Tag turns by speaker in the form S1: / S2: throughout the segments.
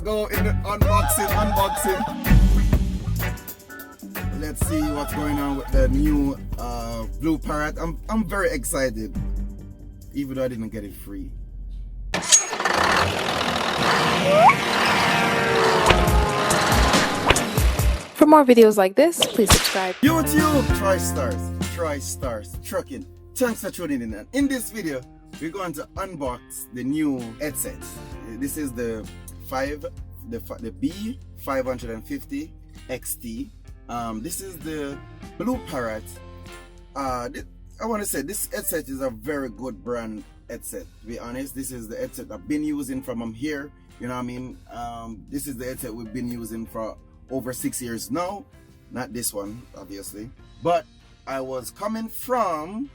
S1: go in the unboxing. Let's see what's going on with the new BlueParrott. I'm very excited, even though I didn't get it free.
S2: For more videos like this, please subscribe.
S1: YouTube, Troystarz, trucking. Thanks for tuning in. And in this video, we're going to unbox the new headset. This is the B550-XT. This is the BlueParrott. I want to say this headset is a very good brand headset. To be honest, this is the headset I've been using from I'm here. You know what I mean? This is the headset we've been using for over 6 years now. Not this one, obviously, but I was coming from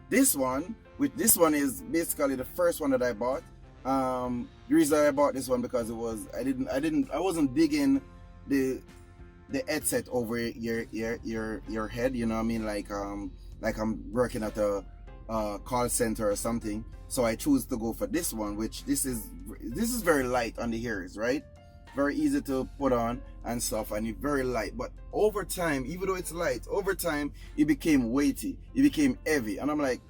S1: this one. Which this one is basically the first one that I bought. The reason I bought this one because it was I wasn't digging the headset over your head. You know what I mean? Like I'm working at a call center or something. So I choose to go for this one, which this is very light on the ears, right? Very easy to put on and stuff, and it's very light. But over time, even though it's light, over time it became weighty, it became heavy, and I'm like,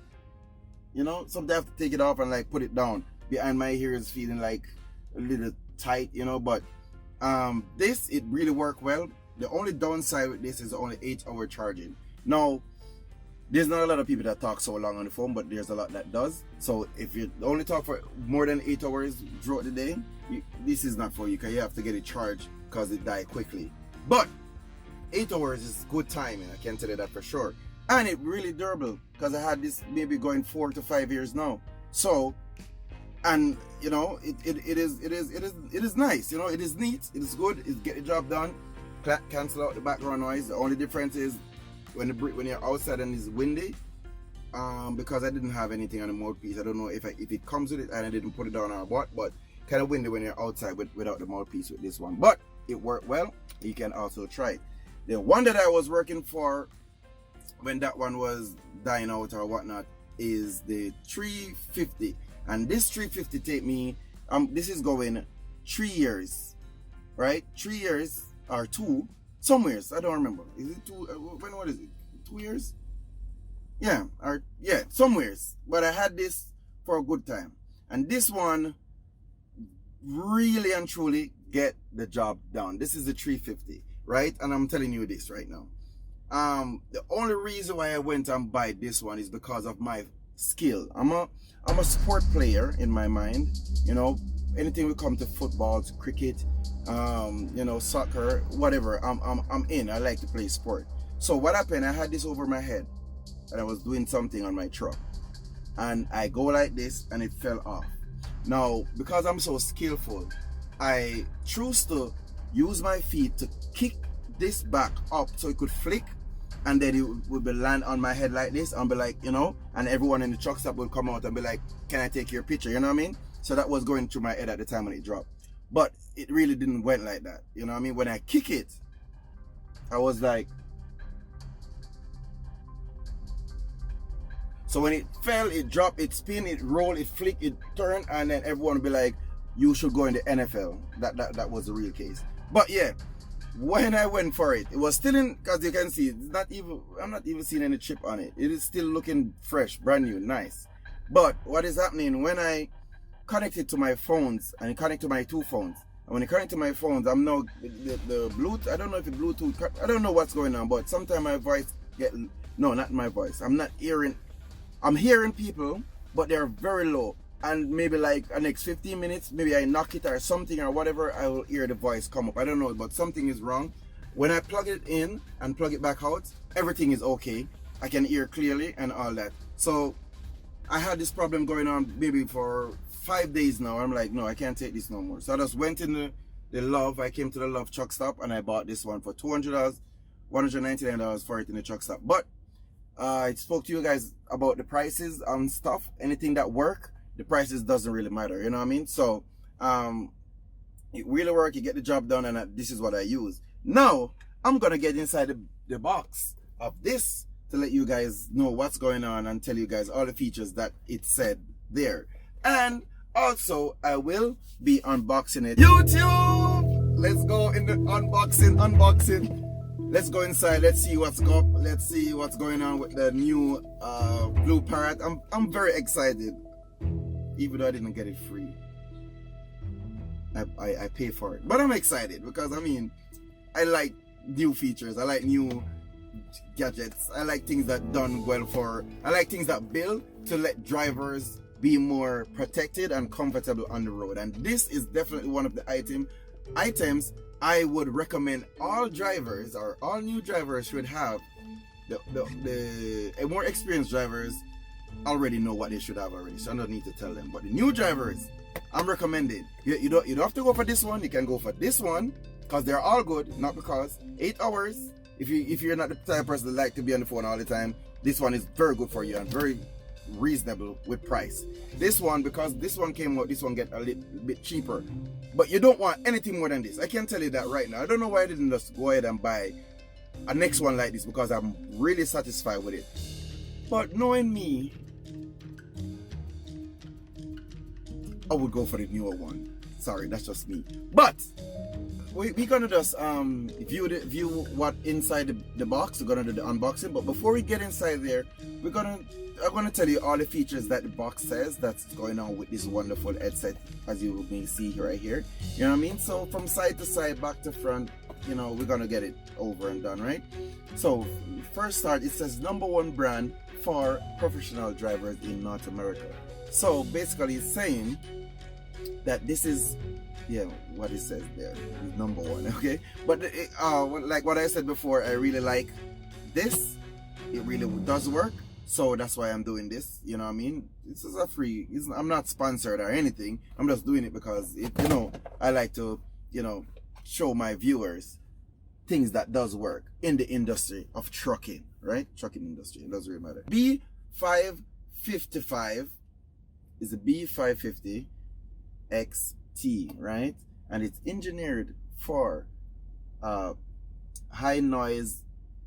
S1: you know, sometimes I have to take it off and like put it down. Behind my ears feeling like a little tight, you know. But it really worked well. The only downside with this is only 8-hour charging. Now, there's not a lot of people that talk so long on the phone, but there's a lot that does. So if you only talk for more than 8 hours throughout the day, this is not for you, because you have to get it charged because it dies quickly. But 8 hours is good timing, I can tell you that for sure. And it's really durable, because I had this maybe going 4 to 5 years now. So, and you know, it is nice. You know, it is neat. It is good. It get the job done. Cancel out the background noise. The only difference is when you're outside and it's windy. Because I didn't have anything on the mouthpiece. I don't know if it comes with it, and I didn't put it down or what. But kind of windy when you're outside without the mouthpiece with this one. But it worked well. You can also try it. The one that I was working for, when that one was dying out or whatnot, is the 350, and this 350 take me this is going 3 years, right? 3 years or 2 somewheres, I don't remember. Is it 2? What is it, 2 years? Yeah, or yeah, somewheres. But I had this for a good time, and this one really and truly get the job done. This is the 350, right? And I'm telling you this right now. The only reason why I went and buy this one is because of my skill. I'm a sport player in my mind. You know, anything will come to football, to cricket, you know, soccer, whatever. I'm in. I like to play sport. So what happened? I had this over my head, and I was doing something on my truck, and I go like this, and it fell off. Now, because I'm so skillful, I choose to use my feet to kick this back up so it could flick, and then it would be land on my head like this, and be like, you know, and everyone in the truck stop would come out and be like, can I take your picture? You know what I mean? So that was going through my head at the time when it dropped. But it really didn't went like that. You know what I mean? When I kick it, I was like, so when it fell, it dropped, it spin, it roll, it flick, it turn, and then everyone would be like, you should go in the NFL. That was the real case. But yeah, when I went for it, it was still in, because you can see, it's not even, I'm not even seeing any chip on it. It is still looking fresh, brand new, nice. But what is happening when I connect it to my phones, and connect to my 2 phones, and when I connect to my phones, I'm now the Bluetooth, I don't know if it's Bluetooth, I don't know what's going on, but sometimes my voice no, not my voice, I'm hearing people, but they're very low. And maybe like the next 15 minutes, maybe I knock it or something or whatever, I will hear the voice come up. I don't know, but something is wrong. When I plug it in and plug it back out, everything is okay. I can hear clearly and all that. So I had this problem going on maybe for 5 days now. I'm like, no, I can't take this no more. So I just went in the Love. I came to the Love truck stop, and I bought this one for $200, $199 for it in the truck stop. But I spoke to you guys about the prices and stuff. Anything that work, the prices doesn't really matter, you know what I mean? So it really work, you get the job done, and this is what I use. Now I'm gonna get inside the box of this to let you guys know what's going on and tell you guys all the features that it said there. And Also, I will be unboxing it. YouTube, let's go in the unboxing. Let's go inside. Let's see what's going on with the new BlueParrott. I'm very excited, even though I didn't get it free. I pay for it, but I'm excited because I mean, I like new features. I like new gadgets. I like things that done well for. I like things that build to let drivers be more protected and comfortable on the road. And this is definitely one of the items I would recommend all drivers or all new drivers should have. The more experienced drivers already know what they should have already, so I don't need to tell them. But the new drivers, I'm recommending. You don't have to go for this one. You can go for this one because they're all good. Not because 8 hours. If you're not the type of person that like to be on the phone all the time, this one is very good for you and very reasonable with price. This one, because this one came out, this one get a little bit cheaper, but you don't want anything more than this. I can tell you that right now. I don't know why I didn't just go ahead and buy a next one like this, because I'm really satisfied with it. But knowing me, I would go for the newer one. Sorry, that's just me. But we're gonna just view what inside the box. We're gonna do the unboxing, but before we get inside there, I'm gonna tell you all the features that the box says that's going on with this wonderful headset, as you may see right here. You know what I mean? So from side to side, back to front, you know, we're gonna get it over and done, right? So first start, it says #1 brand for professional drivers in North America. So basically it's saying that this is, yeah, what it says there is #1, okay? But like what I said before, I really like this. It really does work, so that's why I'm doing this. You know what I mean? This is a free. I'm not sponsored or anything. I'm just doing it because I like to, show my viewers things that does work in the industry of trucking, right? Trucking industry. It doesn't really matter. B555 is a B550-XT, right? And it's engineered for high noise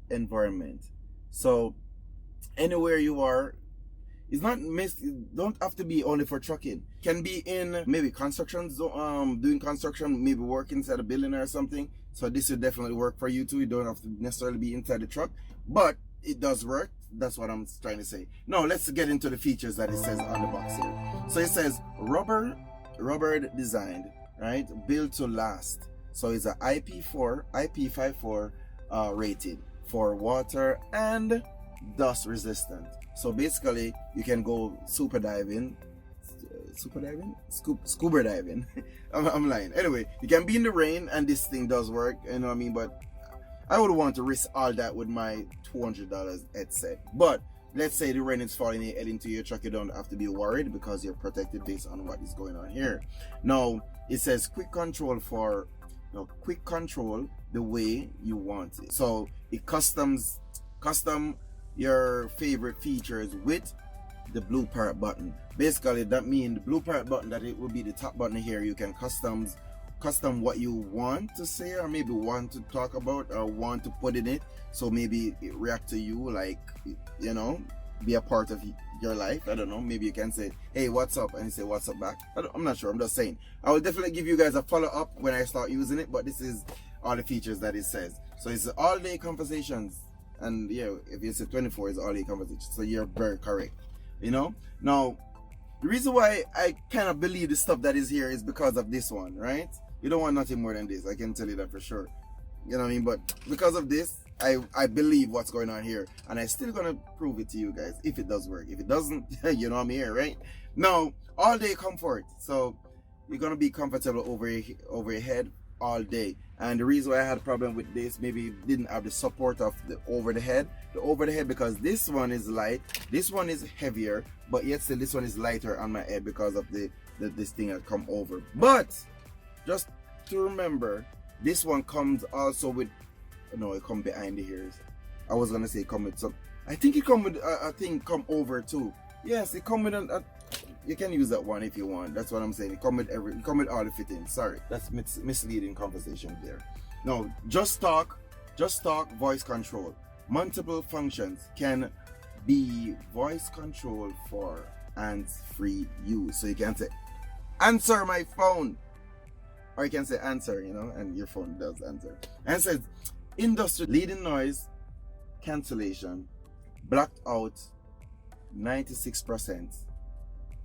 S1: environment. So anywhere you are, don't have to be only for trucking. Can be in maybe construction, doing construction, maybe work inside a building or something. So this will definitely work for you too. You don't have to necessarily be inside the truck, but it does work. That's what I'm trying to say. Now let's get into the features that it says on the box here. So it says rubber designed, right? Built to last. So it's a IP54 rated for water and dust resistant. So basically you can go scuba diving. I'm lying. Anyway, you can be in the rain and this thing does work, you know what I mean? But I would want to risk all that with my $200 headset. But let's say the rain is falling into your truck, you don't have to be worried because you're protected based on what is going on here. Now it says quick control the way you want it. So it custom your favorite features with the BlueParrott button. Basically that means the BlueParrott button, that it will be the top button here. You can custom what you want to say, or maybe want to talk about, or want to put in it, so maybe it react to you, like, be a part of your life. I don't know, maybe you can say, hey, what's up, and you say what's up back. I'm not sure, I'm just saying. I will definitely give you guys a follow-up when I start using it, but this is all the features that it says. So it's all-day conversations, and yeah, if you say 24, it's all-day conversations, so you're very correct. Now the reason why I kind of believe the stuff that is here is because of this one, right? You don't want nothing more than this, I can tell you that for sure. You know what I mean? But because of this, I believe what's going on here, and I'm still gonna prove it to you guys if it does work. If it doesn't, I'm here, right? Now, all day comfort. So you're gonna be comfortable over your head all day. And the reason why I had a problem with this, maybe it didn't have the support of the over the head, because this one is light, this one is heavier, but yet still this one is lighter on my head because of this thing that come over. But just to remember, this one comes also with, no, it comes behind the ears. I was gonna say it come with some, I think it come with a thing come over too. Yes, it come with you can use that one if you want. That's what I'm saying. It come with all the fittings. Sorry, that's misleading conversation there. No, just talk voice control. Multiple functions can be voice control for hands-free use. So you can say, answer my phone. Or you can say answer, you know, and your phone does answer. And it says industry leading noise cancellation blocked out 96%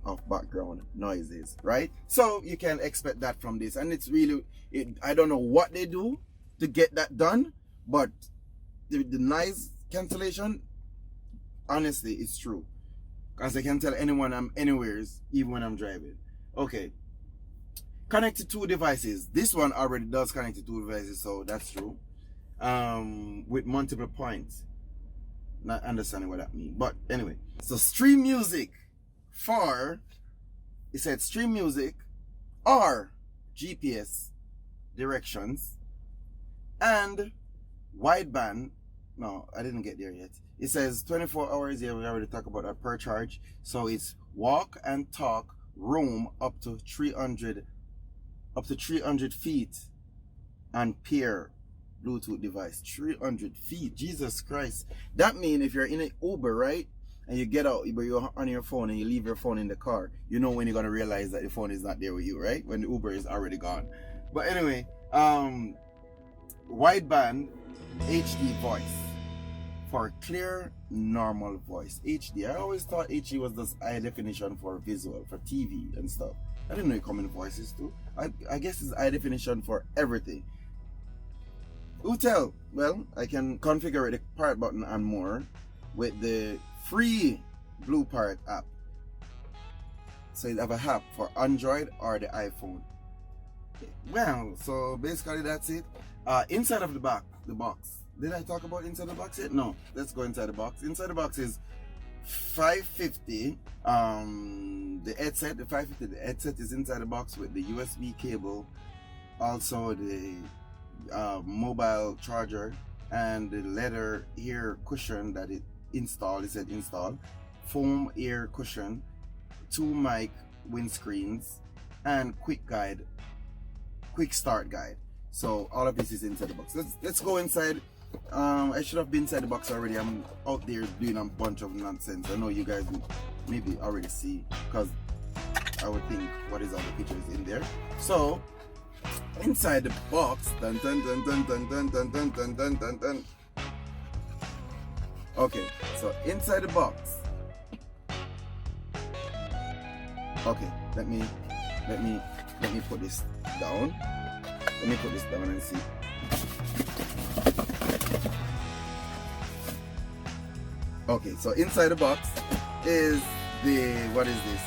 S1: of background noises, right? So you can expect that from this, and it's really, I don't know what they do to get that done, but the noise cancellation, honestly, it's true, because I can tell anyone I'm anywhere, even when I'm driving. Okay, connect to 2 devices. This one already does connect to 2 devices, so that's true. With multiple points. Not understanding what that means, but anyway. So stream music for, it said stream music or GPS directions and wideband. No, I didn't get there yet. It says 24 hours. Yeah, we already talked about that per charge. So it's walk and talk room up to 300 feet and pair Bluetooth device. 300 feet. Jesus Christ. That means if you're in an Uber, right, and you get out, but you're on your phone and you leave your phone in the car, you know when you're gonna realize that the phone is not there with you, right? When the Uber is already gone. But anyway, wideband HD voice for clear normal voice. HD. I always thought HD was this high definition for visual, for TV and stuff. I didn't know it come in voices too. I guess it's high definition for everything. Who tell? Well, I can configure the Parrott button and more with the free BlueParrott app. So you have a app for Android or the iPhone. Well, so basically that's it. Inside of the box. Did I talk about inside the box yet? No. Let's go inside the box. Inside the box is 550. The headset, the 550, the headset is inside the box with the USB cable. Also the mobile charger and the leather ear cushion that it installed. It said install. Foam ear cushion, 2 mic windscreens, and quick start guide. So all of this is inside the box. Let's go inside. I should have been inside the box already. I'm out there doing a bunch of nonsense. I know you guys maybe already see, because I would think what is all the pictures in there. So inside the box, dun dun dun dun dun dun dun dun dun dun dun dun. Okay, so inside the box. Okay, let me put this down. Let me put this down and see. Okay, so inside the box is the, what is this?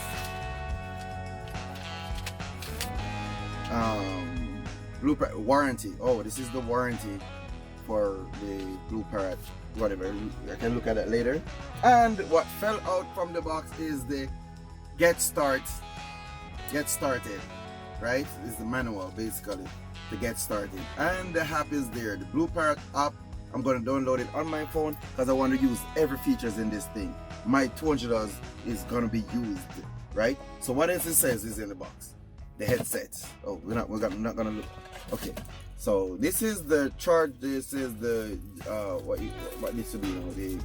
S1: BlueParrott warranty. Oh, this is the warranty for the BlueParrott, whatever. I can look at that later. And what fell out from the box is the get started, right? Is the manual basically to get started. And the app is there, the BlueParrott app. I'm going to download it on my phone because I want to use every features in this thing. My $200 is going to be used, right? So what else it says is in the box. The headset. Oh, we're not going to look. Okay. So this is the charge. This is the what needs to be, you know, the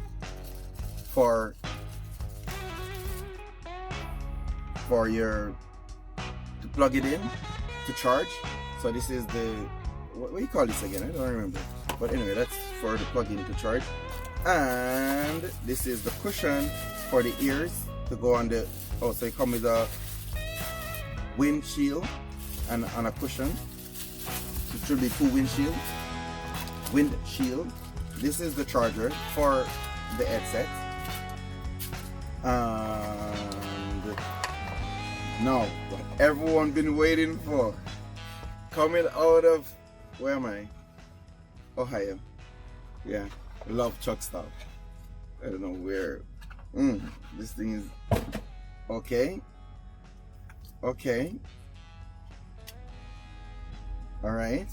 S1: for your to plug it in to charge. So this is the what do you call this again? I don't remember. But anyway, that's for the plug-in to charge. And this is the cushion for the ears to go on the, oh, so it comes with a windshield and a cushion. It should be 2 windshield. This is the charger for the headset. And now, what everyone been waiting for, coming out of, where am I? Ohio. Yeah, love truck stop. I don't know where. This thing is okay. All right.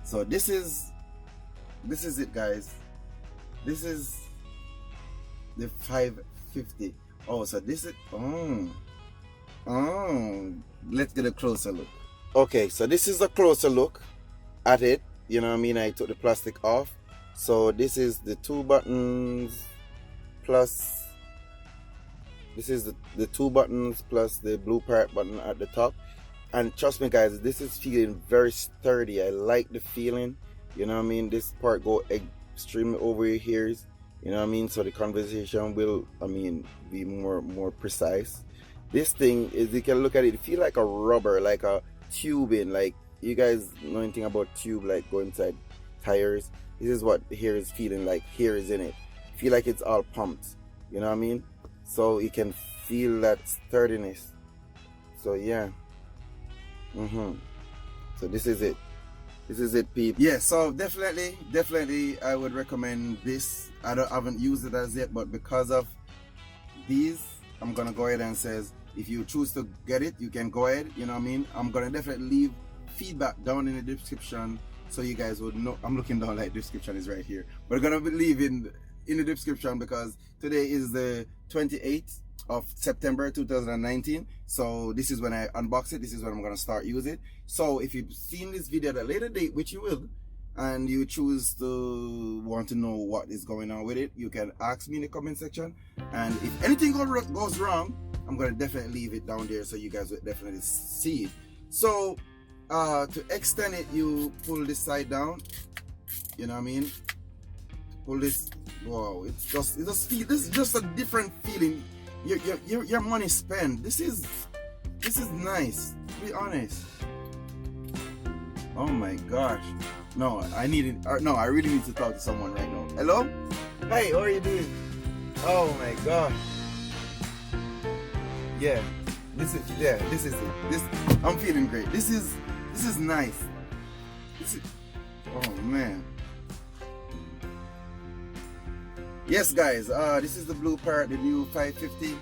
S1: So this is it, guys. This is the 550. Oh, so this is let's get a closer look. Okay, so this is a closer look at it. You know what I mean? I took the plastic off. So this is the 2 buttons plus This is the two buttons plus the BlueParrott button at the top. And trust me guys, this is feeling very sturdy. I like the feeling, you know what I mean? This part go extremely over your ears, you know what I mean? So the conversation will, I mean, be more precise. This thing is, you can look at it, feel like a rubber, like a tubing. Like, you guys know anything about tube, like go inside tires? This is what here is feeling like. Here is in it. Feel like it's all pumped, you know what I mean? So you can feel that sturdiness. So yeah. So this is it. This is it, people. Yeah, so definitely I would recommend this. I haven't used it as yet, but because of these, I'm gonna go ahead and says, if you choose to get it, you can go ahead, you know what I mean? I'm gonna definitely leave feedback down in the description so you guys would know. I'm looking down, like, description is right here, but I'm gonna leave in the description because today is the 28th of September 2019. So this is when I unbox it. This is when I'm gonna start using it. So if you've seen this video at a later date, which you will, and you choose to want to know what is going on with it, you can ask me in the comment section, and if anything goes wrong, I'm gonna definitely leave it down there so you guys will definitely see it. So to extend it, you pull this side down, you know what I mean? Pull this. Wow, it just feel, this is just a different feeling. Your money spent. This is nice, to be honest. Oh my gosh. No, I really need to talk to someone right now. Hello? Hey, how are you doing? Oh my gosh. Yeah, this is it. I'm feeling great. This is nice. Oh man. Yes guys, this is the BlueParrott, the new 550.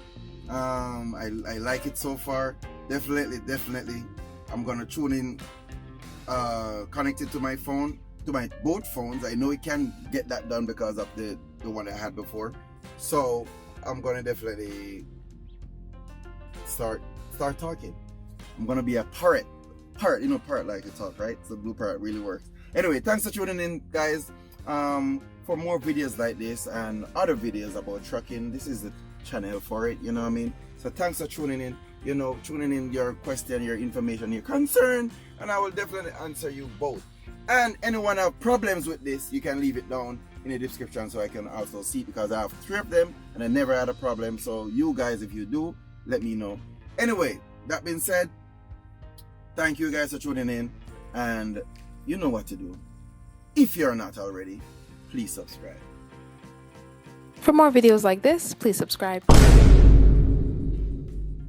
S1: I like it so far. Definitely. I'm gonna tune in, connect it to my phone, to my both phones. I know it can get that done because of the one I had before. So I'm gonna definitely start talking. I'm gonna be a parrot, you know, parrot like to talk, right? So BlueParrott really works. Anyway, thanks for tuning in guys. For more videos like this and other videos about trucking, this is the channel for it, you know what I mean? So thanks for tuning in, you know, tuning in your question, your information, your concern, and I will definitely answer you both. And anyone have problems with this, you can leave it down in the description so I can also see, because I have 3 of them and I never had a problem. So you guys, if you do, let me know. Anyway, that being said, thank you guys for tuning in, and you know what to do. If you're not already, please subscribe.
S2: For more videos like this, please subscribe.